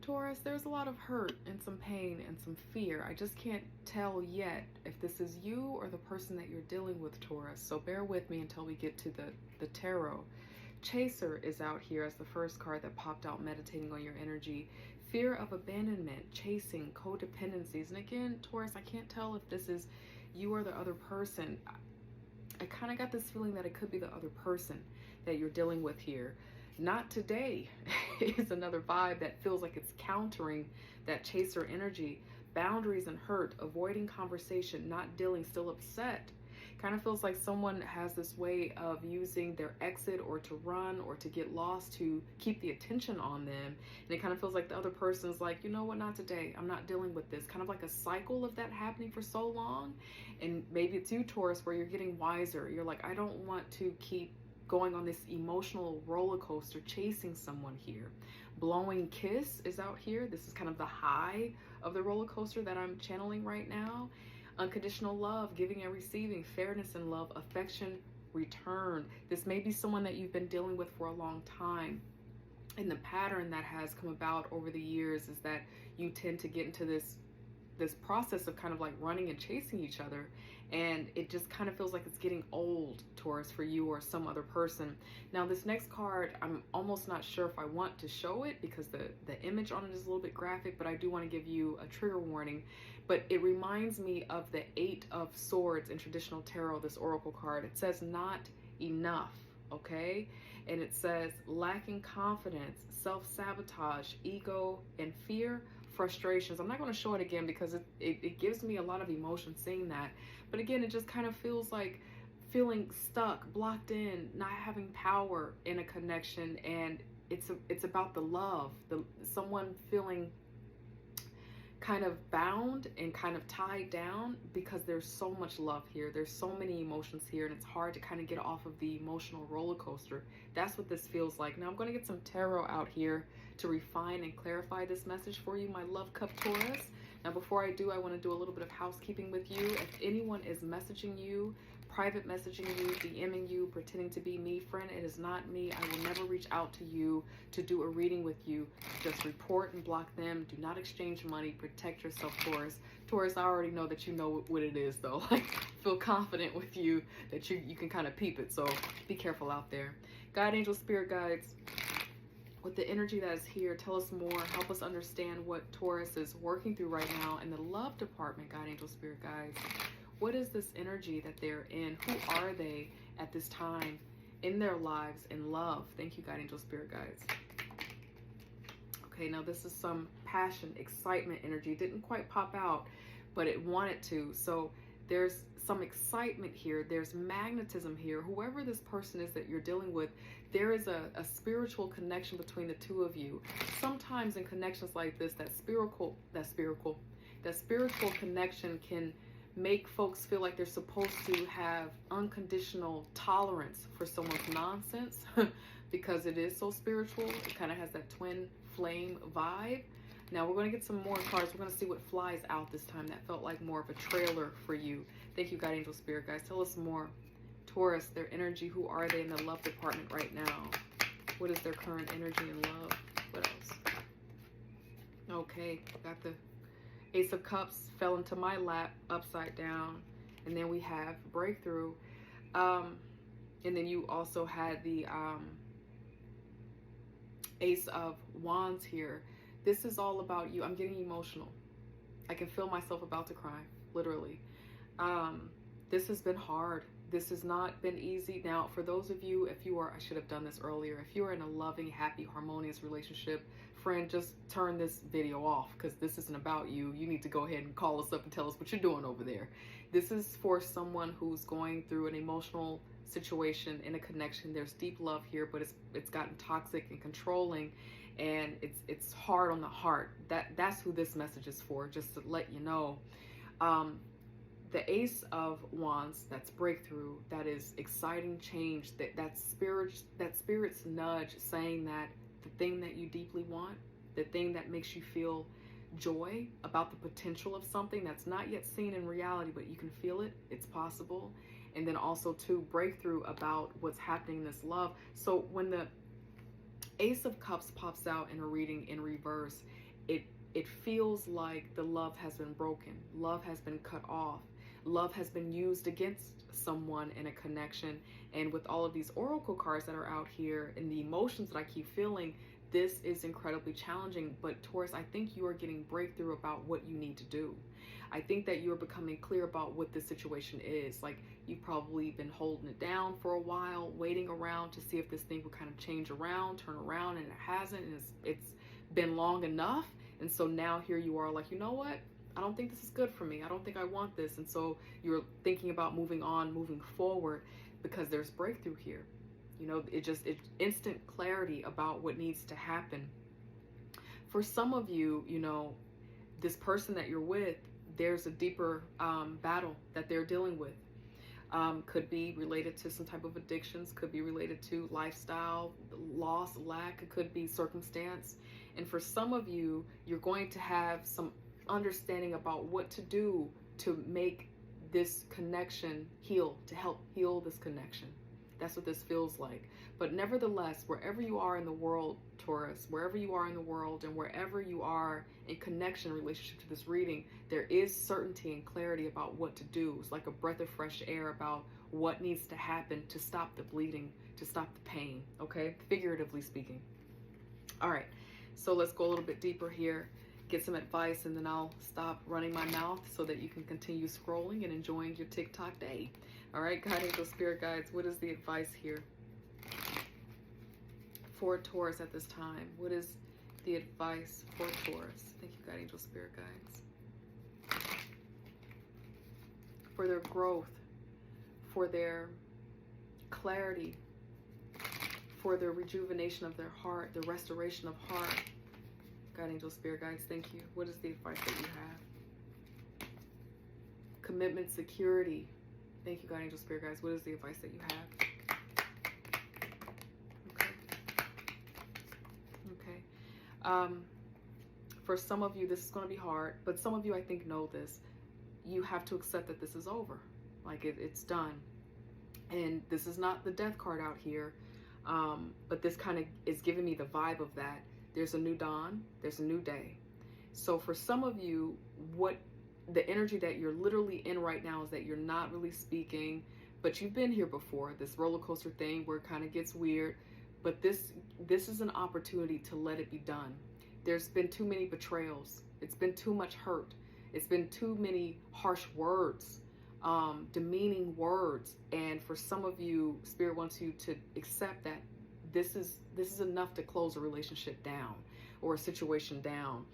Taurus, there's a lot of hurt and some pain and some fear. I just can't tell yet if this is you or the person that you're dealing with, Taurus. So bear with me until we get to the tarot. Chaser is out here as the first card that popped out, meditating on your energy. Fear of abandonment, chasing, codependencies. And again, Taurus, I can't tell if this is you or the other person. I kind of got this feeling that it could be the other person that you're dealing with here. Not today is another vibe that feels like it's countering that chaser energy. Boundaries and hurt, avoiding conversation, not dealing, still upset. Kind of feels like someone has this way of using their exit or to run or to get lost to keep the attention on them. And it kind of feels like the other person's like, you know what, not today. I'm not dealing with this. Kind of like a cycle of that happening for so long. And maybe it's you, Taurus, where you're getting wiser. You're like, I don't want to keep going on this emotional roller coaster chasing someone here. Blowing kiss is out here. This is kind of the high of the roller coaster that I'm channeling right now. Unconditional love, giving and receiving, fairness in love, affection, return. This may be someone that you've been dealing with for a long time. And the pattern that has come about over the years is that you tend to get into this process of kind of like running and chasing each other, and it just kind of feels like it's getting old, Taurus, for you or some other person. Now this next card, I'm almost not sure if I want to show it because the image on it is a little bit graphic, but I do want to give you a trigger warning. But it reminds me of the Eight of Swords in traditional tarot, this oracle card. It says not enough. Okay, and it says lacking confidence, self-sabotage, ego, and fear, frustrations. I'm not going to show it again because it gives me a lot of emotion seeing that. But again, it just kind of feels like feeling stuck, blocked in, not having power in a connection. And it's about the love, someone feeling kind of bound and kind of tied down because there's so much love here. There's so many emotions here, and it's hard to kind of get off of the emotional roller coaster. That's what this feels like. Now I'm going to get some tarot out here to refine and clarify this message for you, my love cup Taurus. Now before I do, I want to do a little bit of housekeeping with you. If anyone is messaging you, private messaging you, DMing you, pretending to be me, friend, it is not me. I will never reach out to you to do a reading with you. Just report and block them. Do not exchange money. Protect yourself, Taurus. Taurus, I already know that you know what it is, though. Like, feel confident with you that you can kind of peep it. So be careful out there. God, angel, spirit guides, with the energy that is here, tell us more. Help us understand what Taurus is working through right now in the love department, God, angel, spirit guides. What is this energy that they're in? Who are they at this time in their lives in love? Thank you, God, angel, spirit guides. Okay, now this is some passion, excitement energy. Didn't quite pop out, but it wanted to. So there's some excitement here. There's magnetism here. Whoever this person is that you're dealing with, there is a spiritual connection between the two of you. Sometimes in connections like this, that spiritual connection can make folks feel like they're supposed to have unconditional tolerance for someone's nonsense because it is so spiritual. It kind of has that twin flame vibe. Now we're going to get some more cards. We're going to see what flies out this time. That felt like more of a trailer for you. Thank you, God, angel, spirit guys. Tell us more. Taurus, their energy. Who are they in the love department right now? What is their current energy in love? What else? Okay, got the Ace of Cups fell into my lap upside down. And then we have breakthrough. And then you also had the Ace of Wands here. This is all about you. I'm getting emotional. I can feel myself about to cry, literally. This has been hard. This has not been easy. Now, for those of you, if you are, I should have done this earlier. If you are in a loving, happy, harmonious relationship, friend, just turn this video off because this isn't about you. You need to go ahead and call us up and tell us what you're doing over there. This is for someone who's going through an emotional situation in a connection. There's deep love here, but it's gotten toxic and controlling, and it's hard on the heart. That's who this message is for, just to let you know. The Ace of Wands, that's breakthrough, that is exciting change, that's spirit's nudge saying that the thing that you deeply want, the thing that makes you feel joy about the potential of something that's not yet seen in reality, but you can feel it, it's possible. And then also to breakthrough about what's happening in this love. So when the Ace of Cups pops out in a reading in reverse, it feels like the love has been broken, love has been cut off, love has been used against someone in a connection. And with all of these oracle cards that are out here and the emotions that I keep feeling, this is incredibly challenging. But Taurus, I think you are getting breakthrough about what you need to do. I think that you're becoming clear about what this situation is. Like, you've probably been holding it down for a while, waiting around to see if this thing will kind of change around, turn around, and it hasn't. And it's been long enough. And so now here you are like, you know what? I don't think this is good for me. I don't think I want this. And so you're thinking about moving on, moving forward, because there's breakthrough here. You know, it's instant clarity about what needs to happen. For some of you, you know, this person that you're with, there's a deeper battle that they're dealing with. Could be related to some type of addictions, could be related to lifestyle, loss, lack, it could be circumstance. And for some of you, you're going to have some understanding about what to do to make this connection heal, to help heal this connection. That's what this feels like. But nevertheless, wherever you are in the world, Taurus, wherever you are in the world and wherever you are in connection, relationship to this reading, there is certainty and clarity about what to do. It's like a breath of fresh air about what needs to happen to stop the bleeding, to stop the pain, okay? Figuratively speaking. All right, so let's go a little bit deeper here, get some advice, and then I'll stop running my mouth so that you can continue scrolling and enjoying your TikTok day. All right, God, angel, spirit guides, what is the advice here for Taurus at this time? What is the advice for Taurus? Thank you, God, angel, spirit guides. For their growth, for their clarity, for the rejuvenation of their heart, the restoration of heart. God, angel, spirit guides, thank you. What is the advice that you have? Commitment, security. Thank you, God, angel, spirit guides. What is the advice that you have? Okay. For some of you, this is going to be hard, but some of you, I think, know this. You have to accept that this is over. Like, it's done. And this is not the death card out here, but this kind of is giving me the vibe of that. There's a new dawn. There's a new day. So for some of you, what the energy that you're literally in right now is that you're not really speaking, but you've been here before, this roller coaster thing where it kind of gets weird, but this is an opportunity to let it be done. There's been too many betrayals. It's been too much hurt. It's been too many harsh words, demeaning words. And for some of you, Spirit wants you to accept that this is enough to close a relationship down or a situation down.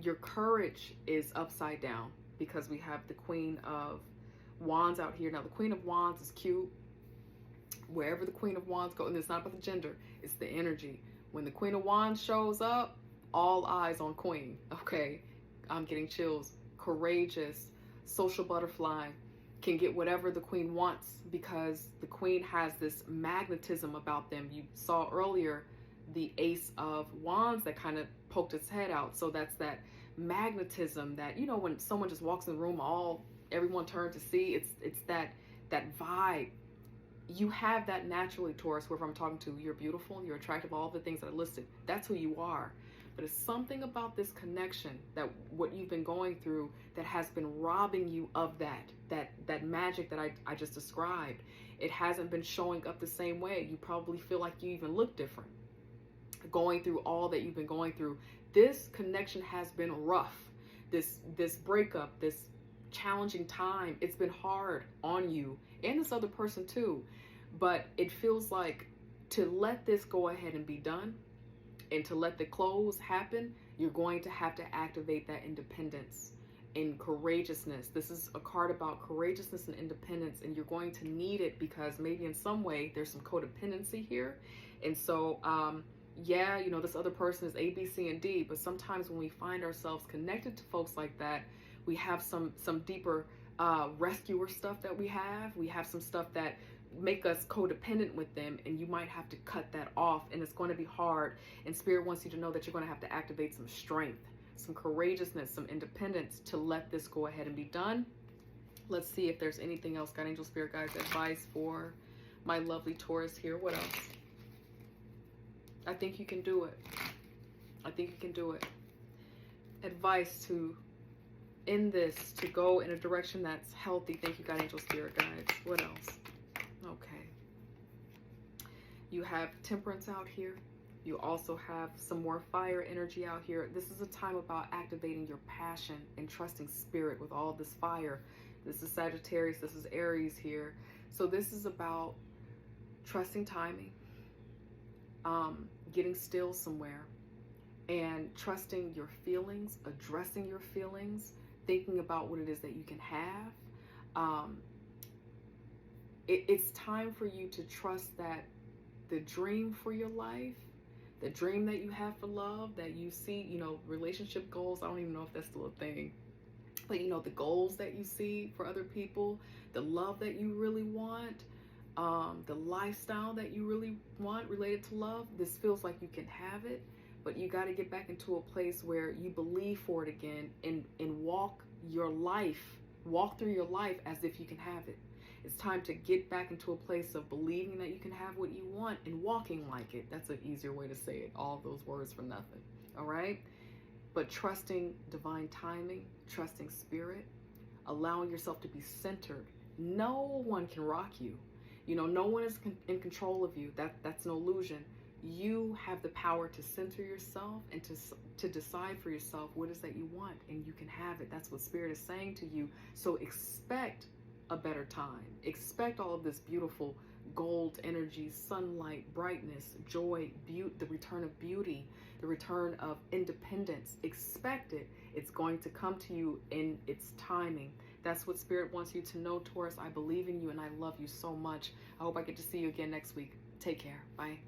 Your courage is upside down, because we have the Queen of Wands out here. Now, the Queen of Wands is cute. Wherever the Queen of Wands goes, and it's not about the gender, it's the energy. When the Queen of Wands shows up, all eyes on Queen, okay? I'm getting chills. Courageous, social butterfly, can get whatever the Queen wants, because the Queen has this magnetism about them. You saw earlier the Ace of Wands that kind of poked its head out. So that's that magnetism that, you know, when someone just walks in the room, everyone turns to see, it's that vibe. You have that naturally, Taurus, whoever I'm talking to. You're beautiful, you're attractive, all the things that are listed. That's who you are. But it's something about this connection, that what you've been going through, that has been robbing you of that magic that I just described. It hasn't been showing up the same way. You probably feel like you even look different going through all that you've been going through. This connection has been rough. This breakup, this challenging time, it's been hard on you and this other person too. But it feels like to let this go ahead and be done, and to let the close happen, you're going to have to activate that independence and courageousness. This is a card about courageousness and independence, and you're going to need it, because maybe in some way there's some codependency here. And so, yeah, you know, this other person is A, B, C, and D, but sometimes when we find ourselves connected to folks like that, we have some deeper rescuer stuff that we have some stuff that make us codependent with them, and you might have to cut that off, and it's going to be hard. And Spirit wants you to know that you're going to have to activate some strength, some courageousness, some independence to let this go ahead and be done. Let's see if there's anything else. God, angel, spirit guides, advice for my lovely Taurus here. What else? I think you can do it. I think you can do it. advice to end this, to go in a direction that's healthy. Thank you, God, angel, spirit guides. What else? Okay. You have temperance out here. You also have some more fire energy out here. This is a time about activating your passion and trusting spirit with all this fire. This is Sagittarius, this is Aries here. So this is about trusting timing, getting still somewhere, and trusting your feelings, addressing your feelings, thinking about what it is that you can have. It's time for you to trust that the dream for your life, the dream that you have for love, that you see, you know, relationship goals, I don't even know if that's still a thing, but you know, the goals that you see for other people, the love that you really want, the lifestyle that you really want related to love, this feels like you can have it, but you got to get back into a place where you believe for it again, and walk through your life as if you can have it. It's time to get back into a place of believing that you can have what you want and walking like it. That's an easier way to say it. All of those words for nothing. All right? But trusting divine timing, trusting spirit, allowing yourself to be centered. No one can rock you. You know, no one is in control of you. That's an illusion. You have the power to center yourself and to decide for yourself what it is that you want, and you can have it. That's what spirit is saying to you. So expect a better time. Expect all of this beautiful gold energy, sunlight, brightness, joy, beauty, the return of beauty, the return of independence. Expect it. It's going to come to you in its timing. That's what spirit wants you to know, Taurus. I believe in you and I love you so much. I hope I get to see you again next week. Take care. Bye.